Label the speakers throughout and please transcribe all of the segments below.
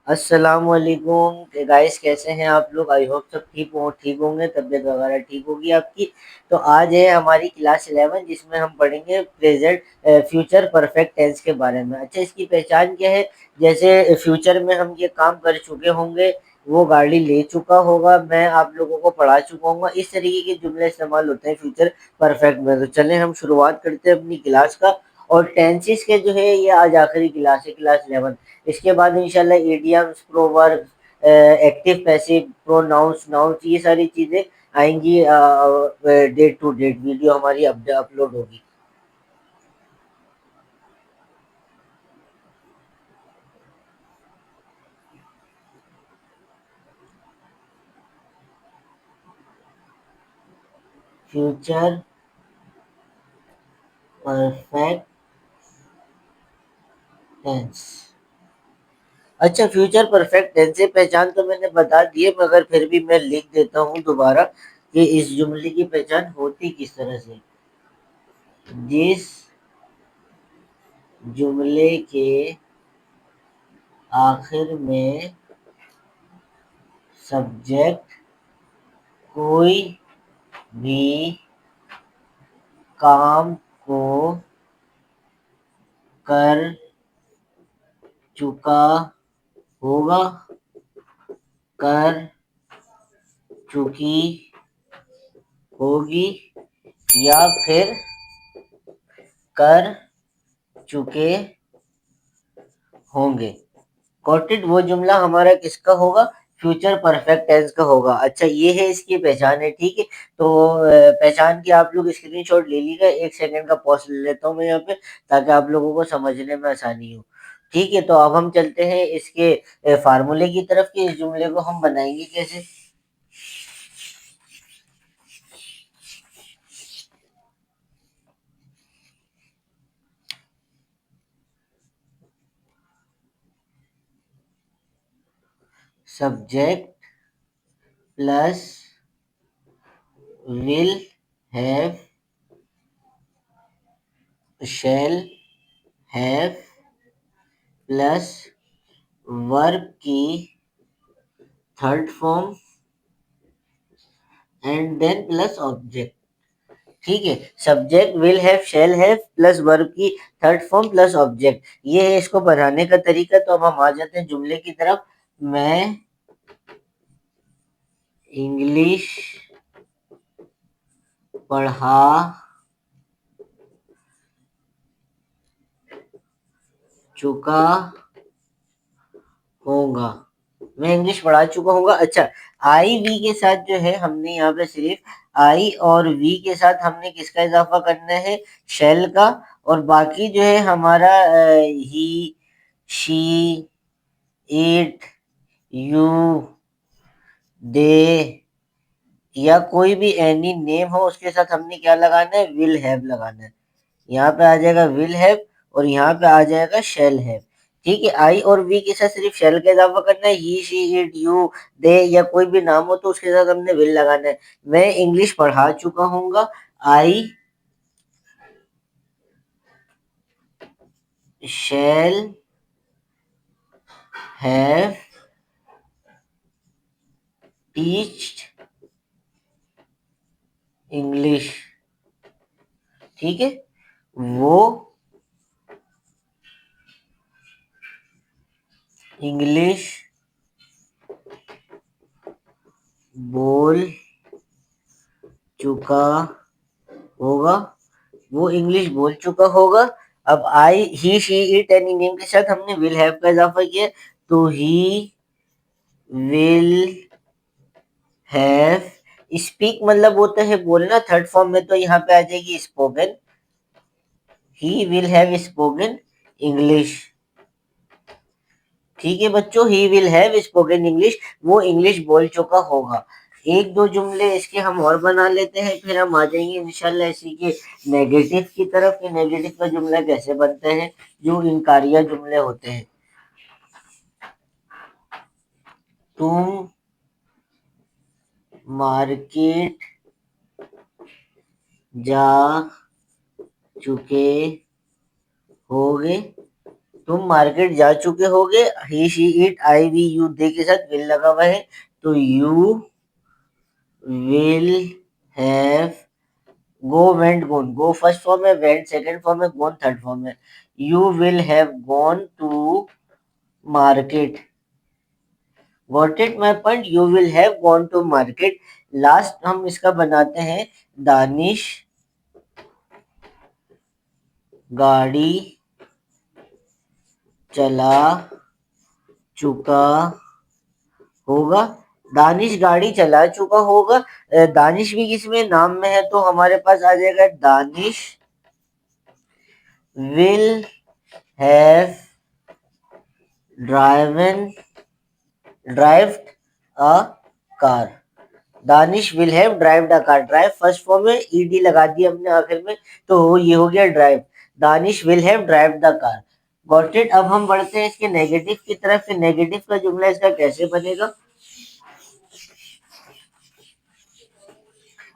Speaker 1: अस्सलामुअलैकुम गाइस, कैसे हैं आप लोग? आई होप सब ठीक होंगे, तबीयत वगैरह ठीक होगी आपकी। तो आज है हमारी क्लास 11 जिसमें हम पढ़ेंगे प्रेजेंट फ्यूचर परफेक्ट टेंस के बारे में। अच्छा, इसकी पहचान क्या है? जैसे फ्यूचर में हम ये काम कर चुके होंगे, वो गाड़ी ले चुका होगा, मैं आप लोगों को पढ़ा चुका हूँ, इस तरीके के जुमले इस्तेमाल होते हैं फ्यूचर परफेक्ट में। तो चलें हम शुरुआत करते हैं अपनी क्लास का। और टेंसेस के जो है ये आज आखिरी क्लास है, क्लास 11। इसके बाद इंशाल्लाह idioms, proverb, active passive, pronouns, nouns, ये सारी चीजें आएंगी। डेट टू डेट वीडियो हमारी अपलोड होगी। Future perfect tense. अच्छा, फ्यूचर परफेक्ट टेंस से पहचान तो मैंने बता दी है, मगर फिर भी मैं लिख देता हूँ दोबारा कि इस जुमले की पहचान होती किस तरह से। जिस जुमले के आखिर में सब्जेक्ट कोई भी काम को कर चुका होगा, कर चुकी होगी, या फिर कर चुके होंगे। कॉटेड वो जुमला हमारा किसका होगा? फ्यूचर परफेक्ट टेंस का होगा। अच्छा, ये है इसकी पहचान है, ठीक है। तो पहचान की आप लोग स्क्रीनशॉट ले लीजिएगा। एक सेकंड का पॉज ले लेता हूँ मैं यहाँ पे, ताकि आप लोगों को समझने में आसानी हो। ठीक है, तो अब हम चलते हैं इसके फार्मूले की तरफ कि इस जुमले को हम बनाएंगे कैसे। Subject plus will have shall have plus verb की third form and then plus object. ठीक है, subject will have shall have plus verb की थर्ड फॉर्म प्लस ऑब्जेक्ट, ये है इसको बनाने का तरीका। तो अब हम आ जाते हैं जुमले की तरफ। मैं इंग्लिश पढ़ा चुका होगा। मैं इंग्लिश पढ़ा चुका होगा। अच्छा, आई वी के साथ जो है हमने यहाँ पे सिर्फ आई और वी के साथ हमने किसका इजाफा करना है? शेल का। और बाकी जो है हमारा ही, शी, इट, यू, दे, या कोई भी एनी नेम हो उसके साथ हमने क्या लगाना है? विल हैव लगाना है। यहाँ पे आ जाएगा विल हैव और यहाँ पे आ जाएगा शेल हैव। ठीक है, आई और वी के साथ सिर्फ शेल का इजाफा करना है। ही, शी, इट, यू, दे, या कोई भी नाम हो तो उसके साथ हमने विल लगाना है। मैं इंग्लिश पढ़ा चुका हूँगा। I shall have टीच्ड English. ठीक है, वो इंग्लिश बोल चुका होगा। वो इंग्लिश बोल चुका होगा। अब आई, ही, शी, इट, एनी नेम के साथ हमने विल हैव का इजाफा किया, तो ही विल हैव। स्पीक मतलब होता है बोलना, थर्ड फॉर्म में तो यहाँ पे आ जाएगी spoken. He will have spoken English. ठीक है बच्चों, he will have spoken English, वो इंग्लिश बोल चुका होगा। एक दो जुमले इसके हम और बना लेते हैं, फिर हम आ जाएंगे इंशाल्लाह इसी के नेगेटिव की तरफ कि नेगेटिव का जुमला कैसे बनता है, जो इनकारिया जुमले होते हैं। तुम मार्केट जा चुके होगे। तुम मार्केट जा चुके होगे, he she it I we you they के साथ विल लगा हुआ है, तो you will have, go went gone, go first form है, वेंट सेकंड फॉर्म है, गोन थर्ड फॉर्म है, you will have gone to market. Got it my point, you will have gone to market. Last हम इसका बनाते हैं, दानिश गाड़ी चला चुका होगा। दानिश गाड़ी चला चुका होगा, दानिश भी किसमें, नाम में है, तो हमारे पास आ जाएगा Danish will have driven derived a car. Danish will have drived a car, drive first form में, ईडी लगा दिया हमने आखिर में, तो ये हो गया drive. Danish will have derived the car. Got it. अब हम बढ़ते हैं इसके नेगेटिव की तरफ, कि नेगेटिव का जुमला इसका कैसे बनेगा।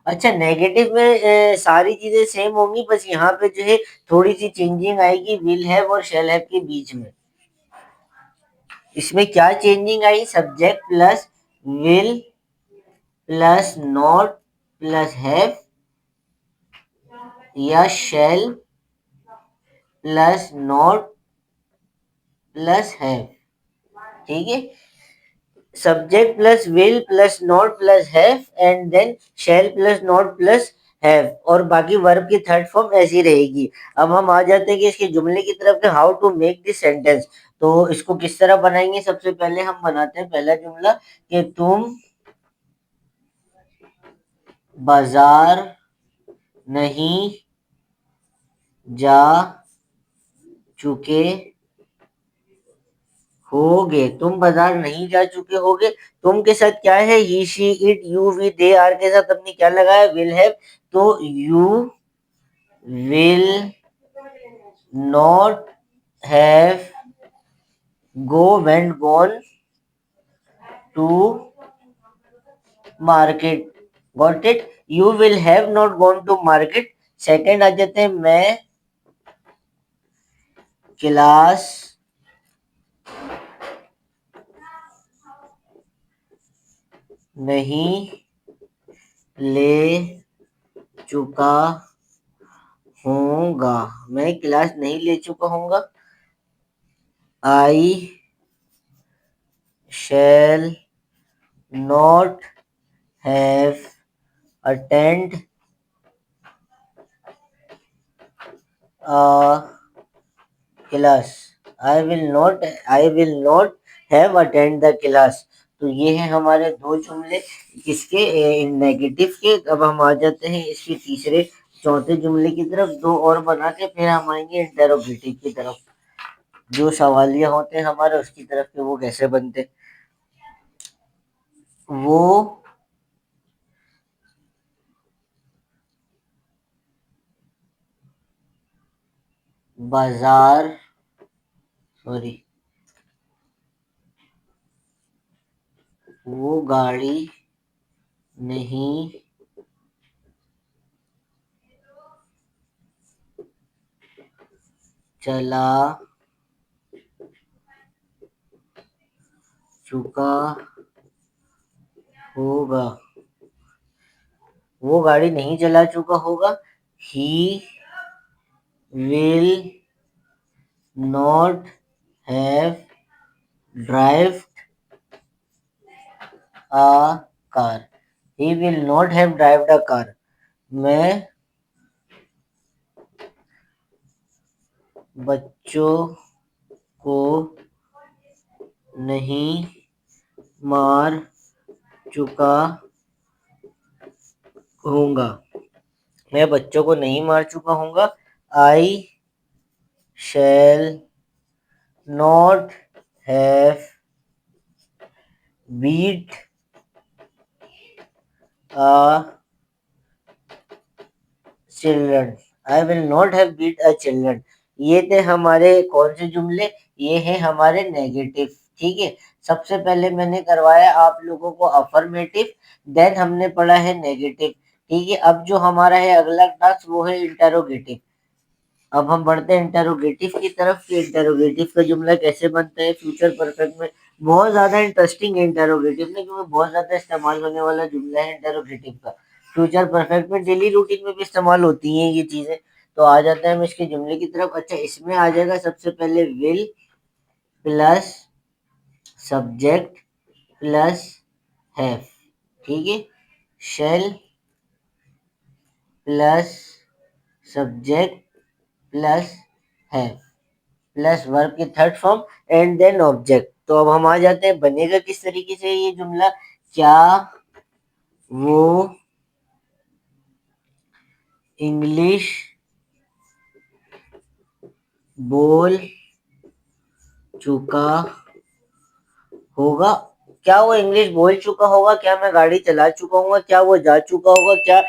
Speaker 1: अच्छा, नेगेटिव में सारी चीजें सेम होंगी, बस यहाँ पे जो है थोड़ी सी चेंजिंग आएगी विल हैव और शैल हैव के बीच में। इसमें क्या चेंजिंग आई, subject plus will plus not plus have, या shall plus not plus have. ठीक है, subject plus will plus not plus have and then shall plus not plus have, और बाकी वर्ब की थर्ड फॉर्म ऐसी रहेगी। अब हम आ जाते हैं कि इसके जुमले की तरफ, how to make this sentence. तो इसको किस तरह बनाएंगे, सबसे पहले हम बनाते हैं पहला जुमला, कि तुम बाजार नहीं जा चुके होगे। तुम बाजार नहीं जा चुके होगे, तुम के साथ क्या है, he she it you we they are के साथ अपनी क्या लगाया, विल हैव, तो you will not have go went gone to market. Got it, you will have not gone to market. Second आ जाते हैं, मैं क्लास नहीं ले चुका हूँगा, मैं क्लास नहीं ले चुका हूँगा। आई shall not have attend a class। I will not have attend the class। तो ये है हमारे दो जुमले किसके, नेगेटिव के। अब हम आ जाते हैं इसके तीसरे चौथे जुमले की तरफ, दो और बना के फिर हम आएंगे इंटेरोगेटिव की तरफ, जो सवालिया होते हैं हमारे उसकी तरफ के, वो कैसे बनते। वो बाजार, सॉरी, वो गाड़ी नहीं चला चुका होगा, वो गाड़ी नहीं चला चुका होगा। He will not have drive a car. He will not have drived a car. मैं बच्चों को नहीं मार चुका हूँगा, मैं बच्चों को नहीं मार चुका हूँगा। I shall not have beat a children. I will not have beat a children. ये थे हमारे कौन से जुमले, ये हैं हमारे नेगेटिव। ठीक है, सबसे पहले मैंने करवाया आप लोगों को अफर्मेटिव, देन हमने पढ़ा है नेगेटिव। ठीक है, अब जो हमारा है अगला टास्क वो है इंटेरोगेटिव। अब हम बढ़ते हैं इंटेरोगेटिव की तरफ कि इंटेरोगेटिव का जुमला कैसे बनता है फ्यूचर परफेक्ट में। बहुत ज्यादा इंटरेस्टिंग है इंटेरोगेटिव में, क्योंकि बहुत ज्यादा इस्तेमाल होने वाला जुमला है इंटेरोगेटिव का। फ्यूचर परफेक्ट में डेली रूटीन में भी इस्तेमाल होती हैं ये चीजें। तो आ जाते हैं हम इसके जुमले की तरफ। अच्छा, इसमें आ जाएगा सबसे पहले will plus subject plus have. ठीक है, shall plus subject plus have plus verb की third form and then object. तो अब हम आ जाते हैं बनेगा किस तरीके से ये जुमला। क्या वो इंग्लिश बोल चुका होगा। क्या वो इंग्लिश बोल चुका होगा, क्या मैं गाड़ी चला चुका हूँ, क्या वो जा चुका होगा, क्या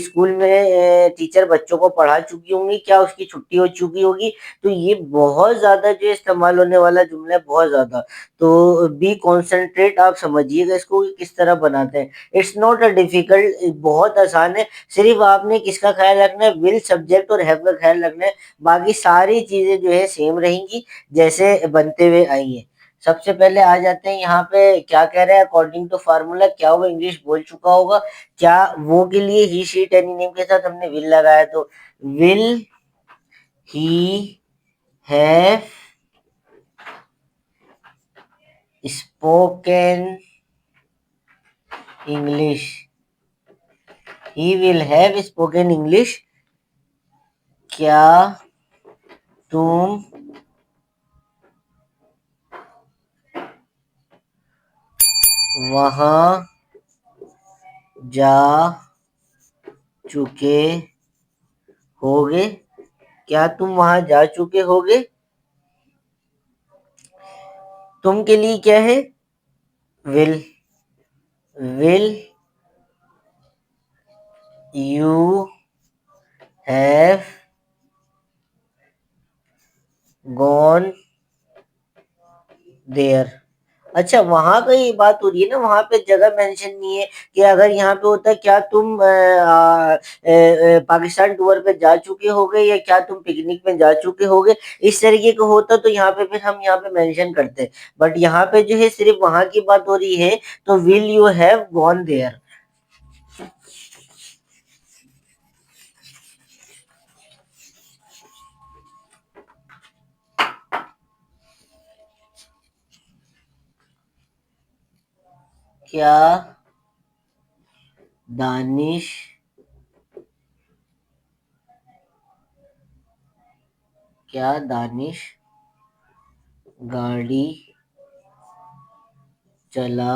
Speaker 1: स्कूल में टीचर बच्चों को पढ़ा चुकी होंगी, क्या उसकी छुट्टी हो चुकी होगी। तो ये बहुत ज्यादा जो इस्तेमाल होने वाला जुमला है, बहुत ज्यादा। तो बी कॉन्सेंट्रेट, आप समझिएगा इसको कि किस तरह बनाते हैं। इट्स नॉट अ डिफिकल्ट, बहुत आसान है। सिर्फ आपने किसका ख्याल रखना है, विल सब्जेक्ट और हैव का ख्याल रखना है। बाकी सारी चीजें जो है सेम रहेंगी जैसे बनते हुए आई हैं। सबसे पहले आ जाते हैं यहाँ पे, क्या कह रहे हैं अकॉर्डिंग टू फार्मूला, क्या वो इंग्लिश बोल चुका होगा। क्या वो के लिए ही शीट एनी नेम के साथ हमने विल लगाया, तो will he have spoken English. He will have spoken English. क्या तुम वहां जा चुके होगे। क्या तुम वहां जा चुके होगे। तुम के लिए क्या है, will. Will you have gone there. अच्छा, वहां का ये बात हो रही है ना, वहां पे जगह मेंशन नहीं है। कि अगर यहाँ पे होता क्या तुम पाकिस्तान टूर पे जा चुके होगे या क्या तुम पिकनिक में जा चुके होगे, इस तरीके का होता तो यहाँ पे फिर हम यहाँ पे मेंशन करते। बट यहाँ पे जो है सिर्फ वहां की बात हो रही है, तो will you have gone there. क्या दानिश क्या दानिश गाड़ी चला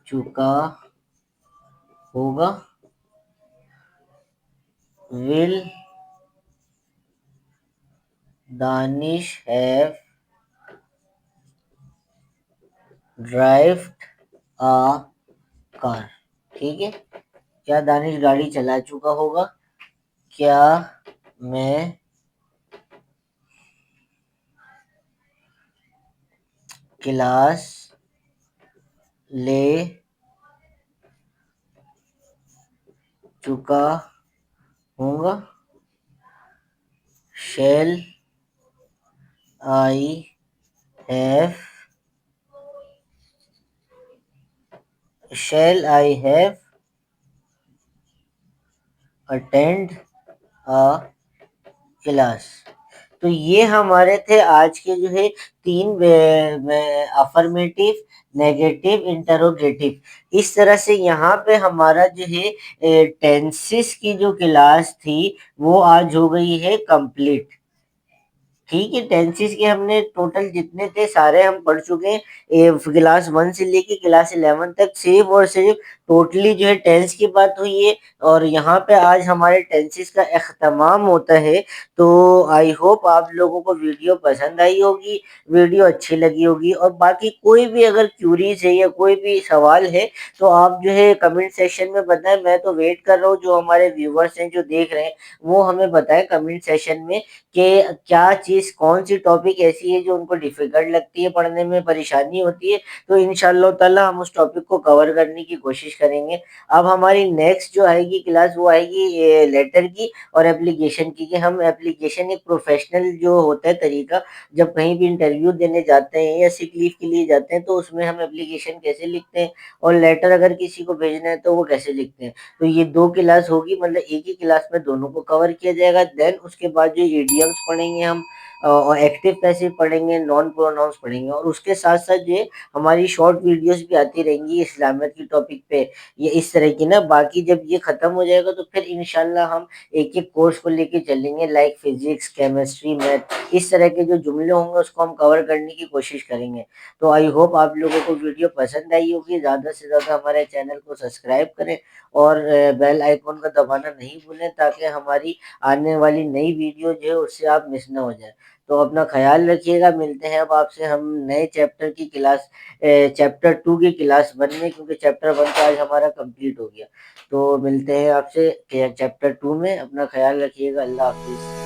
Speaker 1: चुका होगा। Will Danish have drived a car. ठीक है, क्या दानिश गाड़ी चला चुका होगा। क्या मैं क्लास ले चुका हूँगा। Shall I have shall I have attend a class. तो ये हमारे थे आज के जो है तीन अफर्मेटिव, नेगेटिव, इंटरोगेटिव। इस तरह से यहाँ पे हमारा जो है टेंसेस की जो क्लास थी वो आज हो गई है कंप्लीट। ठीक है, टेंसेस के हमने टोटल जितने थे सारे हम पढ़ चुके हैं। क्लास 1 से लेके क्लास 11 तक सिर्फ और सिर्फ टोटली जो है टेंस की बात हुई है। और यहाँ पे आज हमारे टेंसेस का अख्तमाम होता है। तो आई होप आप लोगों को वीडियो पसंद आई होगी, वीडियो अच्छी लगी होगी। और बाकी कोई भी अगर क्यूरीज है या कोई भी सवाल है तो आप जो है कमेंट सेक्शन में बताएं। मैं तो वेट कर रहा हूँ, जो हमारे व्यूवर्स हैं जो देख रहे हैं वो हमें बताएं कमेंट सेशन में कि क्या चीज, कौन सी टॉपिक ऐसी है जो उनको डिफिकल्ट लगती है, पढ़ने में परेशानी होती है। तो इंशाल्लाह ताला हम उस टॉपिक को कवर करने की कोशिश करेंगे। अब हमारी नेक्स्ट जो आएगी क्लास वो आएगी लेटर की और एप्लीकेशन की, कि हम एप्लीकेशन एक प्रोफेशनल जो होता है तरीका, जब कहीं भी इंटरव्यू देने जाते हैं या सिक लीव के लिए जाते हैं तो उसमें हम एप्लीकेशन कैसे लिखते हैं, और लेटर अगर किसी को भेजना है तो वो कैसे लिखते हैं। तो ये 2 क्लास होगी, मतलब एक ही क्लास में दोनों को कवर किया जाएगा। देन उसके बाद जो इडियम्स पढ़ेंगे हम और एक्टिव पैसिव पढ़ेंगे, नॉन प्रोनाउंस पढ़ेंगे, और उसके साथ-साथ जो है हमारी शॉर्ट वीडियोस भी आती रहेंगी इस्लामियत की टॉपिक पे। ये इस तरह की ना, बाकी जब ये खत्म हो जाएगा तो फिर इंशाल्लाह हम एक-एक कोर्स को लेके चलेंगे, लाइक फिजिक्स, केमिस्ट्री, मैथ, इस तरह के जो जुमले होंगे उसको हम कवर करने की कोशिश करेंगे। तो आई होप आप लोगों को वीडियो पसंद आई होगी। ज़्यादा से ज़्यादा हमारे चैनल को सब्सक्राइब करें और बेल आइकन का दबाना नहीं भूलें, ताकि हमारी आने वाली नई वीडियो जो है उससे आप मिस ना हो जाए। तो अपना ख्याल रखिएगा। मिलते हैं अब आपसे हम नए चैप्टर की क्लास चैप्टर 2 की क्लास 1 में, क्योंकि चैप्टर 1 तो आज हमारा कंप्लीट हो गया। तो मिलते हैं आपसे चैप्टर 2 में। अपना ख्याल रखिएगा। अल्लाह हाफिज़।